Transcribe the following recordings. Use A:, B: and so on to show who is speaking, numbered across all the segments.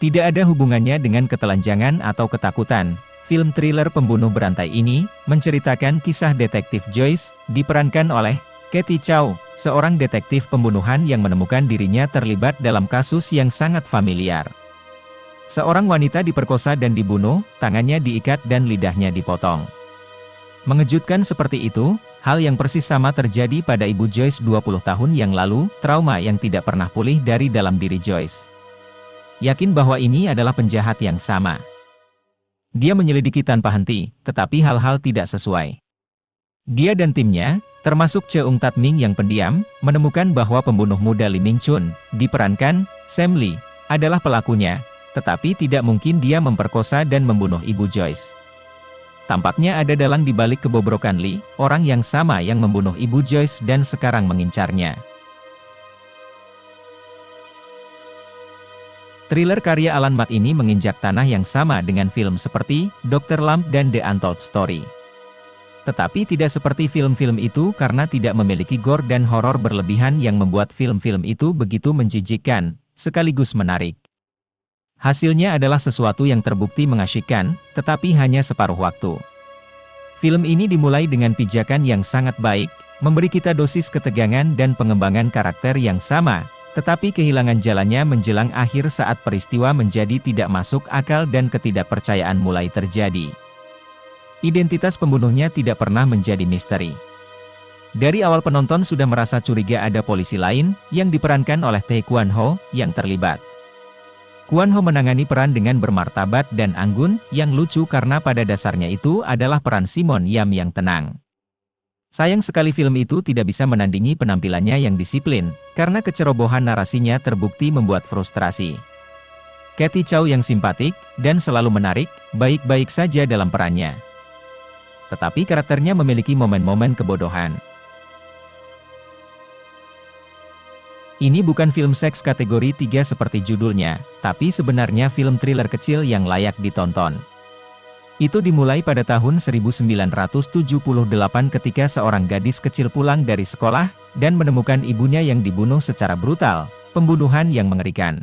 A: Tidak ada hubungannya dengan ketelanjangan atau ketakutan. Film thriller pembunuh berantai ini, menceritakan kisah detektif Joyce, diperankan oleh Cathy Chow, seorang detektif pembunuhan yang menemukan dirinya terlibat dalam kasus yang sangat familiar. Seorang wanita diperkosa dan dibunuh, tangannya diikat dan lidahnya dipotong. Mengejutkan seperti itu, hal yang persis sama terjadi pada Ibu Joyce 20 tahun yang lalu, trauma yang tidak pernah pulih dari dalam diri Joyce. Yakin bahwa ini adalah penjahat yang sama. Dia menyelidiki tanpa henti, tetapi hal-hal tidak sesuai. Dia dan timnya, termasuk Cheung Tat Ming yang pendiam, menemukan bahwa pembunuh muda Lee Ming Chun, diperankan Sam Lee, adalah pelakunya, tetapi tidak mungkin dia memperkosa dan membunuh Ibu Joyce. Tampaknya ada dalang di balik kebobrokan Lee, orang yang sama yang membunuh Ibu Joyce dan sekarang mengincarnya. Thriller karya Alan Mak ini menginjak tanah yang sama dengan film seperti Dr. Lamb dan The Untold Story. Tetapi tidak seperti film-film itu karena tidak memiliki gore dan horor berlebihan yang membuat film-film itu begitu menjijikkan, sekaligus menarik. Hasilnya adalah sesuatu yang terbukti mengasyikkan, tetapi hanya separuh waktu. Film ini dimulai dengan pijakan yang sangat baik, memberi kita dosis ketegangan dan pengembangan karakter yang sama, tetapi kehilangan jalannya menjelang akhir saat peristiwa menjadi tidak masuk akal dan ketidakpercayaan mulai terjadi. Identitas pembunuhnya tidak pernah menjadi misteri. Dari awal penonton sudah merasa curiga ada polisi lain, yang diperankan oleh Tae Kwan Ho, yang terlibat. Kwan Ho menangani peran dengan bermartabat dan anggun, yang lucu karena pada dasarnya itu adalah peran Simon Yam yang tenang. Sayang sekali film itu tidak bisa menandingi penampilannya yang disiplin, karena kecerobohan narasinya terbukti membuat frustrasi. Cathy Chow yang simpatik, dan selalu menarik, baik-baik saja dalam perannya. Tetapi karakternya memiliki momen-momen kebodohan. Ini bukan film seks kategori 3 seperti judulnya, tapi sebenarnya film thriller kecil yang layak ditonton. Itu dimulai pada tahun 1978 ketika seorang gadis kecil pulang dari sekolah, dan menemukan ibunya yang dibunuh secara brutal, pembunuhan yang mengerikan.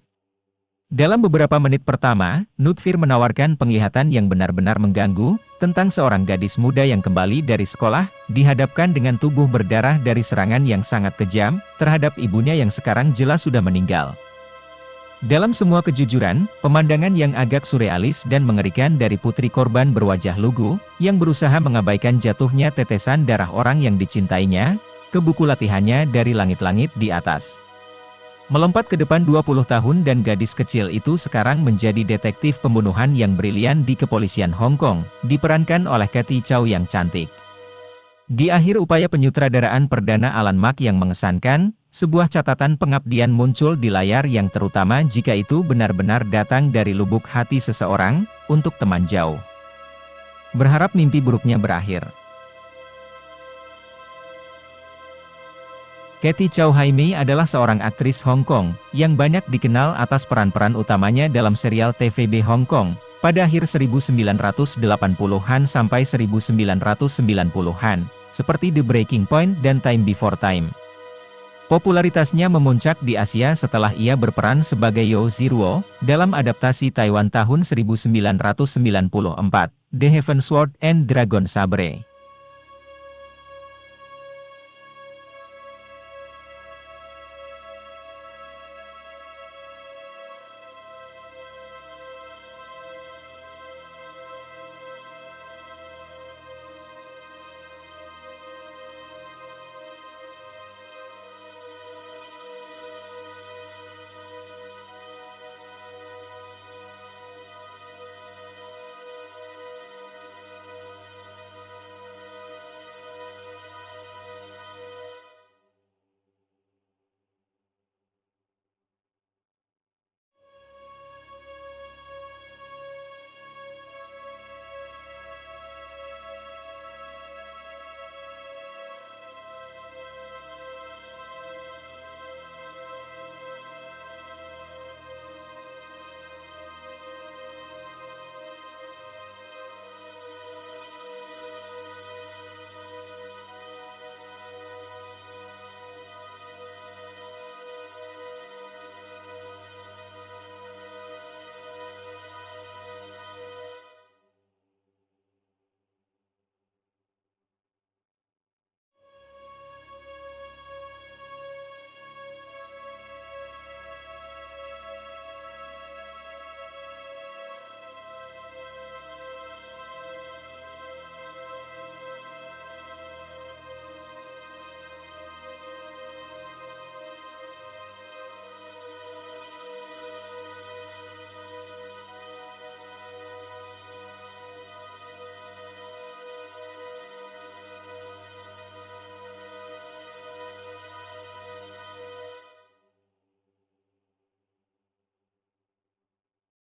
A: Dalam beberapa menit pertama, Nutfir menawarkan penglihatan yang benar-benar mengganggu, tentang seorang gadis muda yang kembali dari sekolah, dihadapkan dengan tubuh berdarah dari serangan yang sangat kejam, terhadap ibunya yang sekarang jelas sudah meninggal. Dalam semua kejujuran, pemandangan yang agak surrealis dan mengerikan dari putri korban berwajah lugu, yang berusaha mengabaikan jatuhnya tetesan darah orang yang dicintainya, ke buku latihannya dari langit-langit di atas. Melompat ke depan 20 tahun dan gadis kecil itu sekarang menjadi detektif pembunuhan yang brilian di kepolisian Hong Kong, diperankan oleh Cathy Chow yang cantik. Di akhir upaya penyutradaraan perdana Alan Mak yang mengesankan, sebuah catatan pengabdian muncul di layar yang terutama jika itu benar-benar datang dari lubuk hati seseorang, untuk teman jauh. Berharap mimpi buruknya berakhir. Cathy Chow Hai Mei adalah seorang aktris Hong Kong, yang banyak dikenal atas peran-peran utamanya dalam serial TVB Hong Kong, pada akhir 1980-an sampai 1990-an, seperti The Breaking Point dan Time Before Time. Popularitasnya memuncak di Asia setelah ia berperan sebagai Yeo Ziruo, dalam adaptasi Taiwan tahun 1994, The Heaven Sword and Dragon Sabre.